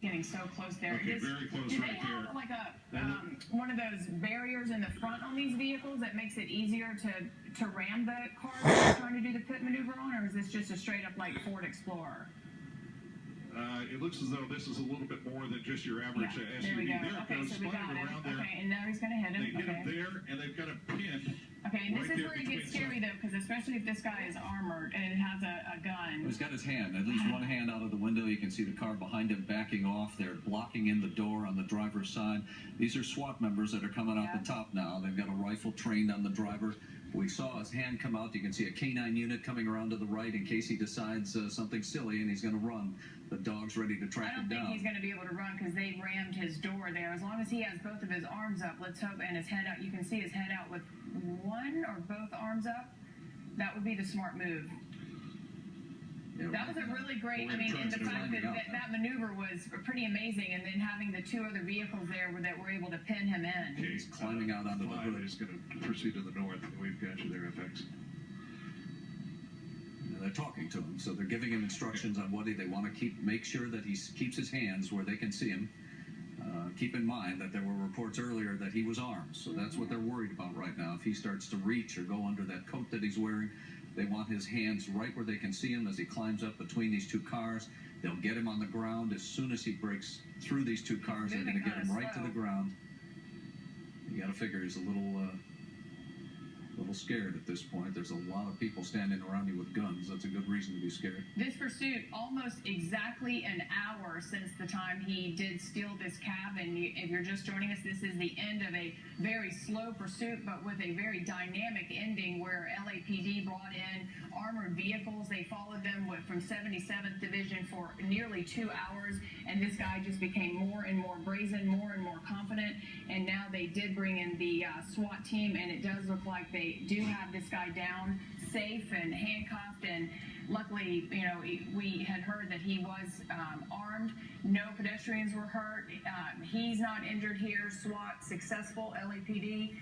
getting so close there. Okay, very close do right they have there. like a one of those barriers in the front on these vehicles that makes it easier to ram the car that you're trying to do the pit maneuver on, or is this just a straight up like Ford Explorer? It looks as though this is a little bit more than just your average SUV. There we go. There Okay, goes, so we got him. around there. Okay, and now he's going to hit him. They hit him there, and they've got a pin. Okay, and this right is where it gets scary, though, because especially if this guy is armored and has a gun. He's got his hand, at least one hand out of the window. You can see the car behind him backing off. They're blocking in the door on the driver's side. These are SWAT members that are coming out the top now. They've got a rifle trained on the driver. We saw his hand come out. You can see a K9 unit coming around to the right in case he decides something silly and he's going to run. The dog's ready to track him down. I don't think he's going to be able to run because they rammed his door there. As long as he has both of his arms up, let's hope, and his head out. You can see his head out with one or both arms up. That would be the smart move. That was a really great, I mean, and the fact that maneuver was pretty amazing, and then having the two other vehicles there that were able to pin him in. Okay, he's climbing out onto the hood. He's going to proceed to the north. We've got you there, FX. They're talking to him, so they're giving him instructions on what they want to make sure that he keeps his hands where they can see him. Keep in mind that there were reports earlier that he was armed, so that's what they're worried about right now. If he starts to reach or go under that coat that he's wearing, they want his hands right where they can see him as he climbs up between these two cars. They'll get him on the ground. As soon as he breaks through these two cars, they're going to get him right to the ground. You got to figure he's a little scared at this point. There's a lot of people standing around you with guns. That's a good reason to be scared. This pursuit, almost exactly an hour since the time he did steal this cab. And if you're just joining us, this is the end of a very slow pursuit, but with a very dynamic ending where LAPD brought in armored vehicles. They followed them from 77th Division for nearly 2 hours, and this guy just became more and more brazen, more and more confident. And now they did bring in the SWAT team, and it does look like they do have this guy down, safe and handcuffed. And luckily, you know, we had heard that he was armed. No pedestrians were hurt. He's not injured here. SWAT successful. LAPD